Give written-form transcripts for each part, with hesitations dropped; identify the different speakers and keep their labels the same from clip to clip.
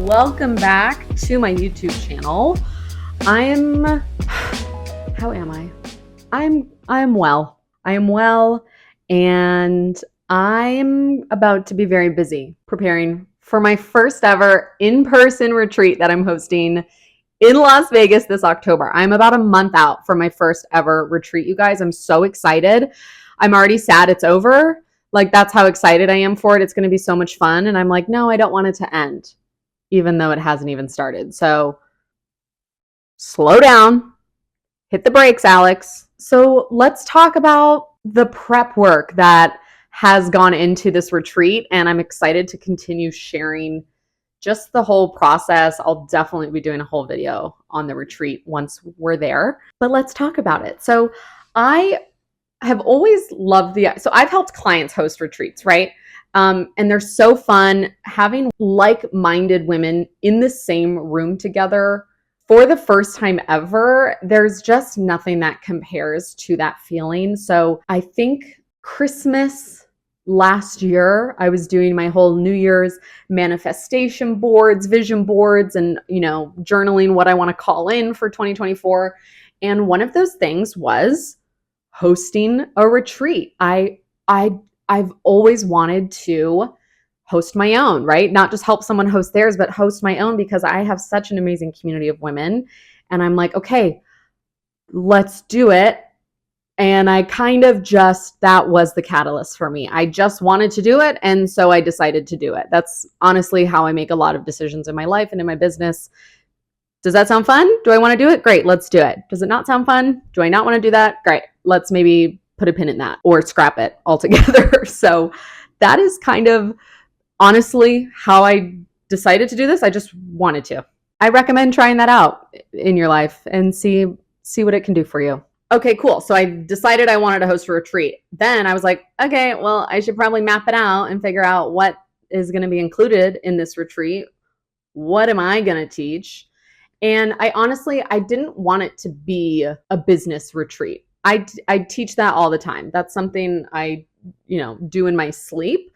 Speaker 1: welcome back to my YouTube channel. How am I? I'm well. I am well, and I'm about to be very busy preparing for my first ever in-person retreat that I'm hosting in Las Vegas this October. I'm about a month out from my first ever retreat, you guys. I'm so excited. I'm already sad it's over. Like, that's how excited I am for it. It's going to be so much fun. And I'm like, no, I don't want it to end, even though it hasn't even started. So slow down, hit the brakes, Alex. So let's talk about the prep work that has gone into this retreat. And I'm excited to continue sharing just the whole process. I'll definitely be doing a whole video on the retreat once we're there, but let's talk about it. So I have always loved so I've helped clients host retreats, right? And they're so fun having like-minded women in the same room together for the first time ever. There's just nothing that compares to that feeling. So I think Christmas last year, I was doing my whole New Year's manifestation boards, vision boards, and, journaling what I want to call in for 2024. And one of those things was hosting a retreat. I've always wanted to host my own, right? Not just help someone host theirs, but host my own, because I have such an amazing community of women. And I'm like, okay, let's do it. And I that was the catalyst for me. I just wanted to do it. And so I decided to do it. That's honestly how I make a lot of decisions in my life and in my business. Does that sound fun? Do I want to do it? Great, let's do it. Does it not sound fun? Do I not want to do that? Great, let's maybe put a pin in that or scrap it altogether. So that is kind of honestly how I decided to do this. I just wanted to. I recommend trying that out in your life and see what it can do for you. Okay, cool. So I decided I wanted to host a retreat. Then I was like, okay, well, I should probably map it out and figure out what is going to be included in this retreat. What am I going to teach? And I didn't want it to be a business retreat. I teach that all the time. That's something I, do in my sleep.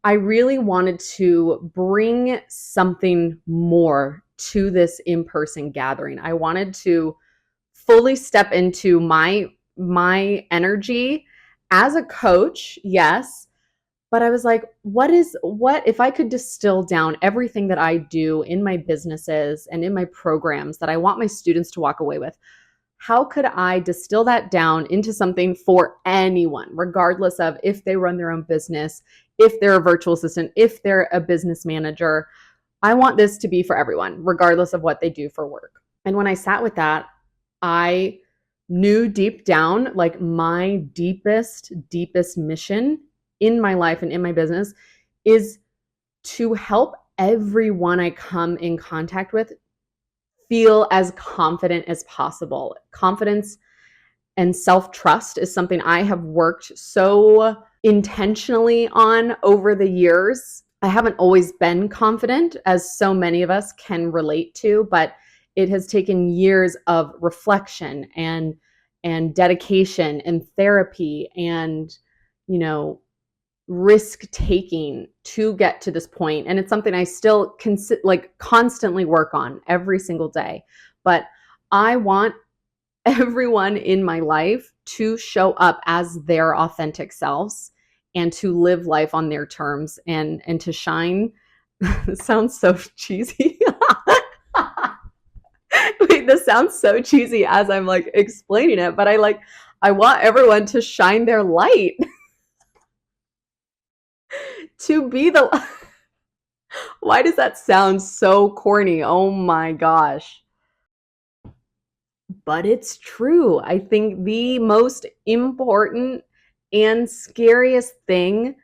Speaker 1: I really wanted to bring something more to this in-person gathering. I wanted to fully step into my energy as a coach, yes. But I was like, what if I could distill down everything that I do in my businesses and in my programs that I want my students to walk away with? How could I distill that down into something for anyone, regardless of if they run their own business, if they're a virtual assistant, if they're a business manager? I want this to be for everyone, regardless of what they do for work. And when I sat with that, I knew deep down, like, my deepest mission in my life and in my business is to help everyone I come in contact with feel as confident as possible. Confidence and self-trust is something I have worked so intentionally on over the years. I haven't always been confident, as so many of us can relate to, but it has taken years of reflection and dedication and therapy and, risk taking to get to this point. And it's something I still constantly work on every single day. But I want everyone in my life to show up as their authentic selves and to live life on their terms and to shine. This sounds so cheesy. Wait, this sounds so cheesy as I'm explaining it, but I want everyone to shine their light. To be the Why does that sound so corny? Oh my gosh. But it's true. I think the most important and scariest thing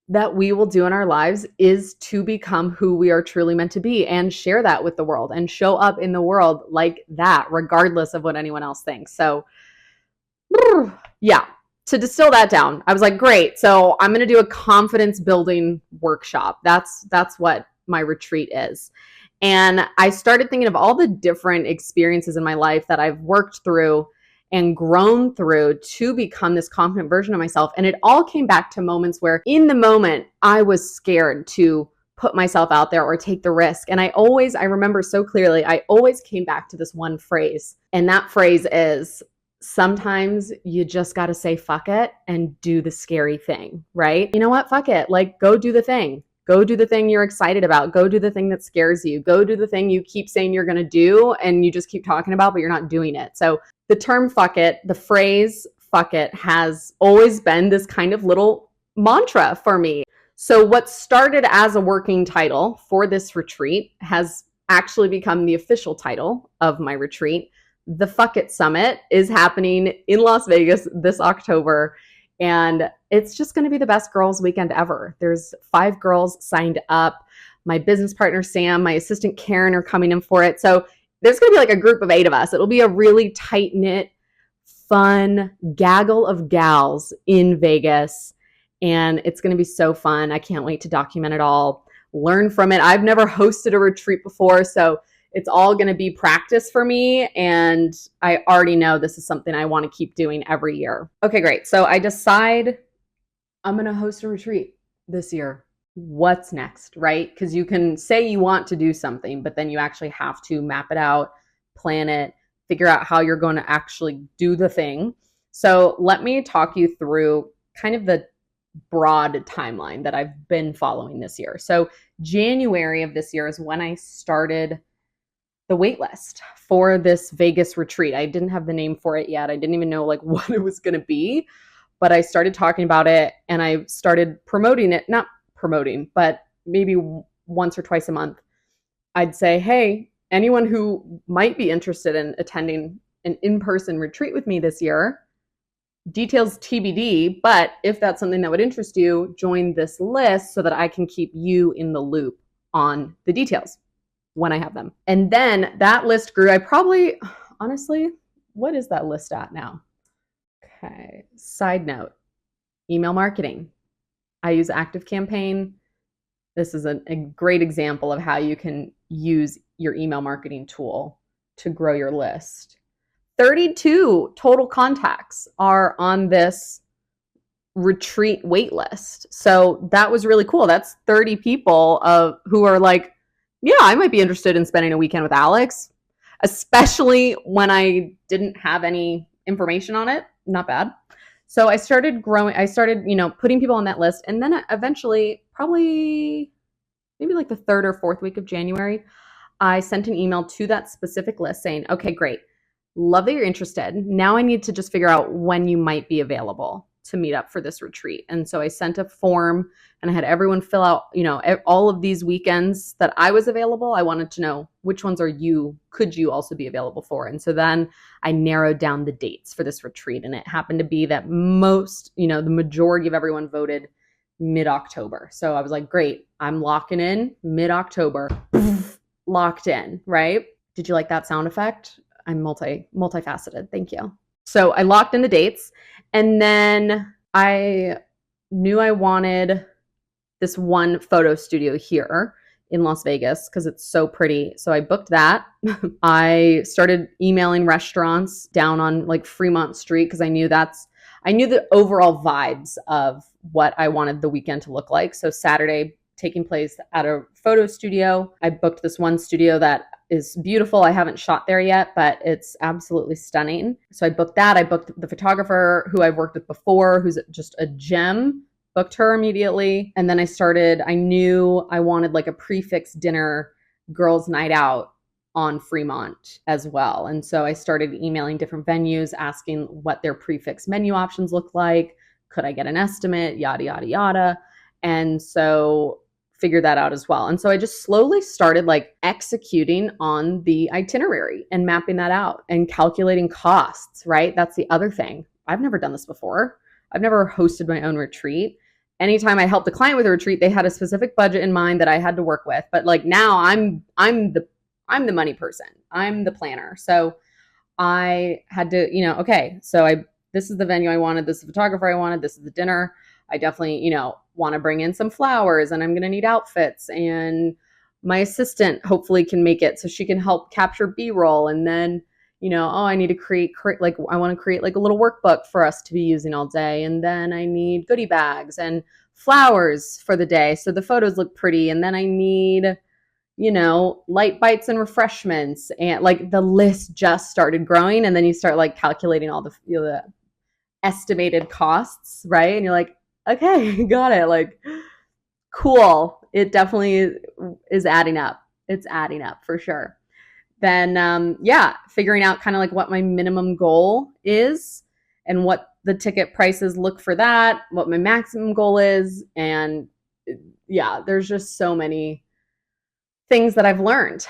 Speaker 1: that we will do in our lives is to become who we are truly meant to be and share that with the world and show up in the world like that, regardless of what anyone else thinks. So yeah, to distill that down, I was like, great. So I'm going to do a confidence building workshop. That's what my retreat is. And I started thinking of all the different experiences in my life that I've worked through and grown through to become this confident version of myself. And it all came back to moments where in the moment I was scared to put myself out there or take the risk. And I remember so clearly, I always came back to this one phrase. And that phrase is, sometimes you just got to say fuck it and do the scary thing, right? You know what? Fuck it. Like, go do the thing. Go do the thing you're excited about. Go do the thing that scares you. Go do the thing you keep saying you're going to do and you just keep talking about, but you're not doing it. So the term fuck it, the phrase fuck it, has always been this kind of little mantra for me. So what started as a working title for this retreat has actually become the official title of my retreat. The Fuck It Summit is happening in Las Vegas this October, and it's just going to be the best girls weekend ever. There's 5 girls signed up. My business partner, Sam, my assistant, Karen, are coming in for it. So there's going to be like a group of 8 of us. It'll be a really tight-knit, fun gaggle of gals in Vegas. And it's going to be so fun. I can't wait to document it all, learn from it. I've never hosted a retreat before, so it's all going to be practice for me. And I already know this is something I want to keep doing every year. Okay, great. So I decide I'm going to host a retreat this year. What's next, right? Because you can say you want to do something, but then you actually have to map it out, plan it, figure out how you're going to actually do the thing. So let me talk you through kind of the broad timeline that I've been following this year. So January of this year is when I started the wait list for this Vegas retreat. I didn't have the name for it yet. I didn't even know like what it was going to be, but I started talking about it and I started promoting it, not promoting, but maybe once or twice a month. I'd say, hey, anyone who might be interested in attending an in-person retreat with me this year, details TBD, but if that's something that would interest you, join this list so that I can keep you in the loop on the details when I have them. And then that list grew. I probably, honestly, what is that list at now? Okay. Side note, email marketing. I use ActiveCampaign. This is a great example of how you can use your email marketing tool to grow your list. 32 total contacts are on this retreat wait list. So that was really cool. That's 30 people who are like, yeah, I might be interested in spending a weekend with Alex, especially when I didn't have any information on it. Not bad. So I started growing. I started, putting people on that list. And then eventually, probably maybe like the 3rd or 4th week of January, I sent an email to that specific list saying, okay, great. Love that you're interested. Now I need to just figure out when you might be available to meet up for this retreat. And so I sent a form and I had everyone fill out, all of these weekends that I was available. I wanted to know which ones could you also be available for? And so then I narrowed down the dates for this retreat. And it happened to be that the majority of everyone voted mid-October. So I was like, great, I'm locking in mid-October, locked in, right? Did you like that sound effect? I'm multifaceted. Thank you. So I locked in the dates, and then I knew I wanted this one photo studio here in Las Vegas because it's so pretty. So I booked that. I started emailing restaurants down on like Fremont Street because I knew the overall vibes of what I wanted the weekend to look like. So Saturday, taking place at a photo studio. I booked this one studio that is beautiful. I haven't shot there yet, but it's absolutely stunning. So I booked that. I booked the photographer who I've worked with before, who's just a gem. Booked her immediately. And then I knew I wanted like a prefix dinner girls' night out on Fremont as well. And so I started emailing different venues, asking what their prefix menu options look like. Could I get an estimate? Yada, yada, yada. And so figure that out as well. And so I just slowly started like executing on the itinerary and mapping that out and calculating costs, right? That's the other thing. I've never done this before. I've never hosted my own retreat. Anytime I helped a client with a retreat, they had a specific budget in mind that I had to work with. But like now I'm the money person. I'm the planner. So I had to, okay, so this is the venue I wanted, this is the photographer I wanted, this is the dinner. I definitely, want to bring in some flowers and I'm going to need outfits, and my assistant hopefully can make it so she can help capture B-roll. And then, I need to create I want to create like a little workbook for us to be using all day. And then I need goodie bags and flowers for the day so the photos look pretty, and then I need, light bites and refreshments, and like the list just started growing, and then you start like calculating all the estimated costs, right? And you're like, okay, got it. Like, cool. It definitely is adding up. It's adding up for sure. Then, figuring out kind of like what my minimum goal is and what the ticket prices look for that, what my maximum goal is. And yeah, there's just so many things that I've learned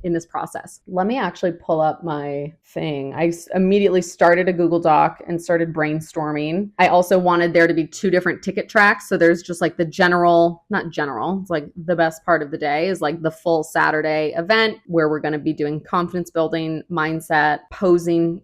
Speaker 1: in this process. Let me actually pull up my thing. I immediately started a Google Doc and started brainstorming. I also wanted there to be 2 different ticket tracks. So there's just like the not general, it's like the best part of the day is like the full Saturday event where we're going to be doing confidence building, mindset, posing,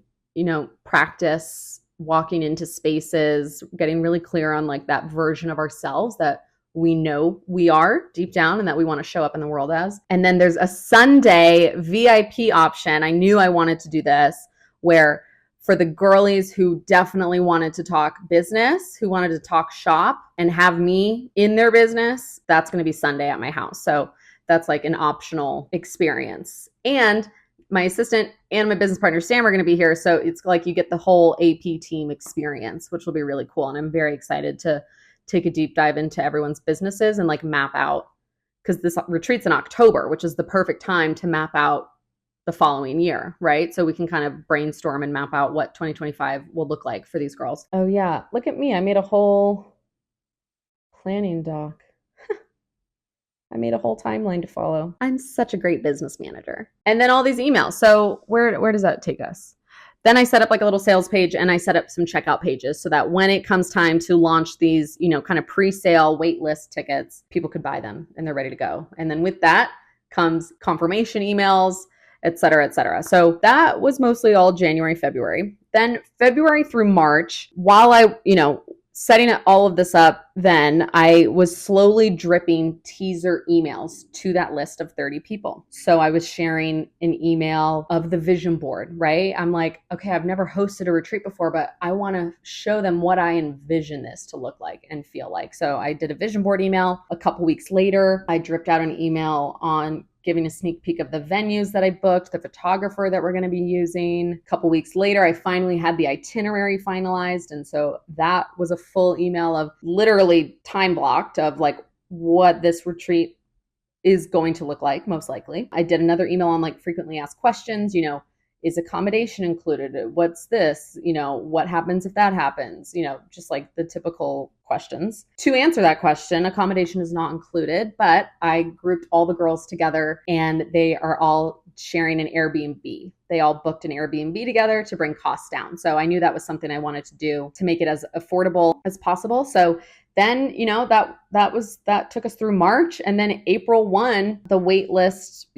Speaker 1: practice, walking into spaces, getting really clear on like that version of ourselves that we know we are deep down and that we want to show up in the world as. And then there's a Sunday VIP option. I knew I wanted to do this, where for the girlies who definitely wanted to talk business, who wanted to talk shop and have me in their business, that's going to be Sunday at my house. So that's like an optional experience. And my assistant and my business partner, Sam, are going to be here. So it's like you get the whole AP team experience, which will be really cool. And I'm very excited to take a deep dive into everyone's businesses and like map out, because this retreat's in October, which is the perfect time to map out the following year, right? So we can kind of brainstorm and map out what 2025 will look like for these girls. Oh yeah, look at me. I made a whole planning doc. I made a whole timeline to follow. I'm such a great business manager. And then all these emails. So where does that take us? Then I set up like a little sales page, and I set up some checkout pages so that when it comes time to launch these, kind of pre-sale waitlist tickets, people could buy them and they're ready to go. And then with that comes confirmation emails, et cetera, et cetera. So that was mostly all January, February. Then February through March, while I, setting all of this up, then I was slowly dripping teaser emails to that list of 30 people. So I was sharing an email of the vision board, right? I'm like, okay, I've never hosted a retreat before, but I want to show them what I envision this to look like and feel like. So I did a vision board email. A couple weeks later, I dripped out an email on giving a sneak peek of the venues that I booked, the photographer that we're going to be using. A couple weeks later, I finally had the itinerary finalized. And so that was a full email of literally time blocked of like what this retreat is going to look like, most likely. I did another email on like frequently asked questions, is accommodation included? What's this? What happens if that happens? Just like the typical questions. To answer that question, accommodation is not included, but I grouped all the girls together and they are all sharing an Airbnb. They all booked an Airbnb together to bring costs down. So I knew that was something I wanted to do to make it as affordable as possible. So then, that took us through March, and then April 1, the wait list,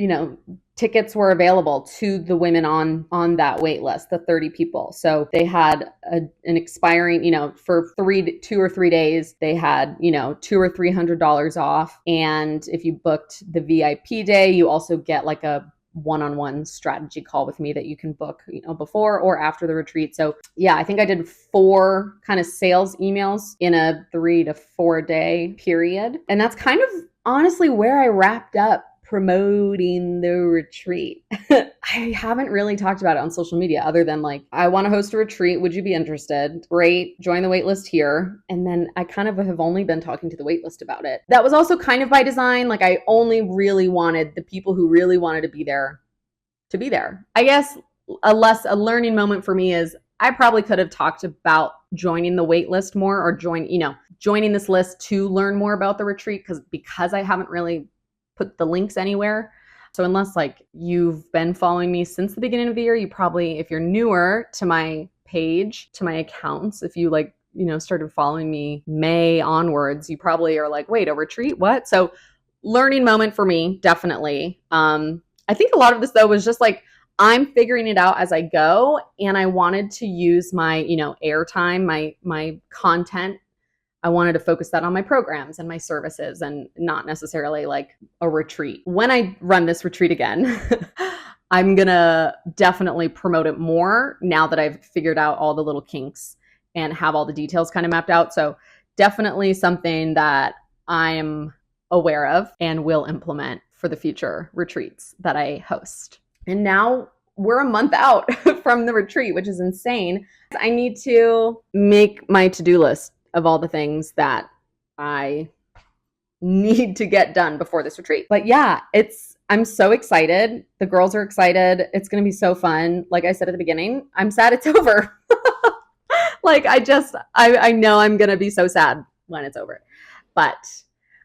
Speaker 1: tickets were available to the women on that wait list, the 30 people. So they had an expiring, for 2 or 3 days, they had, $200 or $300 off. And if you booked the VIP day, you also get like a one-on-one strategy call with me that you can book, before or after the retreat. So yeah, I think I did 4 kind of sales emails in a 3 to 4 day period. And that's kind of honestly where I wrapped up promoting the retreat. I haven't really talked about it on social media other than like, I want to host a retreat. Would you be interested? Great. Join the waitlist here. And then I kind of have only been talking to the waitlist about it. That was also kind of by design. Like I only really wanted the people who really wanted to be there to be there. I guess a learning moment for me is I probably could have talked about joining the waitlist more, or joining this list to learn more about the retreat, because I haven't really put the links anywhere. So unless like you've been following me since the beginning of the year, you probably, if you're newer to my page, to my accounts, if you started following me May onwards, you probably are like, wait, a retreat? What? So learning moment for me, definitely. I think a lot of this though was just like, I'm figuring it out as I go. And I wanted to use my, airtime, my content. I wanted to focus that on my programs and my services and not necessarily like a retreat. When I run this retreat again, I'm going to definitely promote it more now that I've figured out all the little kinks and have all the details kind of mapped out. So definitely something that I'm aware of and will implement for the future retreats that I host. And now we're a month out from the retreat, which is insane. I need to make my to-do list of all the things that I need to get done before this retreat. But yeah, I'm so excited. The girls are excited. It's going to be so fun. Like I said at the beginning, I'm sad it's over. Like I know I'm going to be so sad when it's over. But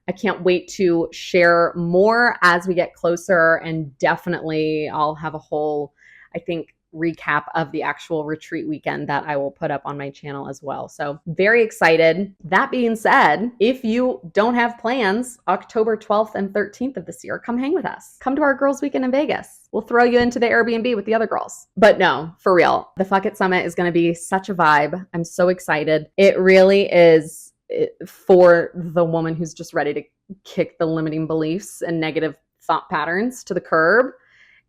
Speaker 1: I can't wait to share more as we get closer, and definitely I'll have a whole, I think, recap of the actual retreat weekend that I will put up on my channel as well. So very excited. That being said, if you don't have plans, October 12th and 13th of this year, come hang with us. Come to our girls weekend in Vegas. We'll throw you into the Airbnb with the other girls. But no, for real, the Fuck It Summit is going to be such a vibe. I'm so excited. It really is for the woman who's just ready to kick the limiting beliefs and negative thought patterns to the curb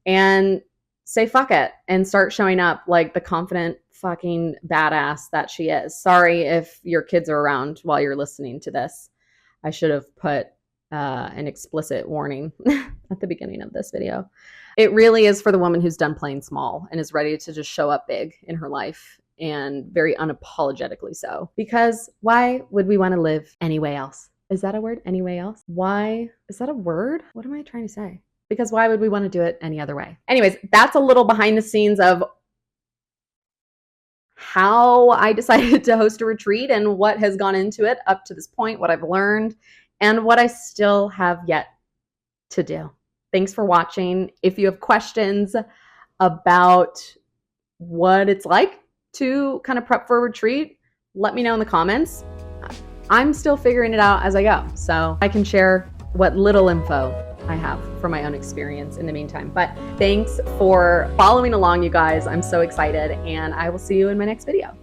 Speaker 1: and say fuck it and start showing up like the confident fucking badass that she is. Sorry if your kids are around while you're listening to this. I should have put an explicit warning at the beginning of this video. It really is for the woman who's done playing small and is ready to just show up big in her life, and very unapologetically so. Because why would we want to live anyway else? Is that a word? Anyway else? Why? Is that a word? What am I trying to say? Because why would we want to do it any other way? Anyways, that's a little behind the scenes of how I decided to host a retreat and what has gone into it up to this point, what I've learned, and what I still have yet to do. Thanks for watching. If you have questions about what it's like to kind of prep for a retreat, let me know in the comments. I'm still figuring it out as I go, so I can share what little info I have from my own experience in the meantime. But thanks for following along, you guys. I'm so excited, and I will see you in my next video.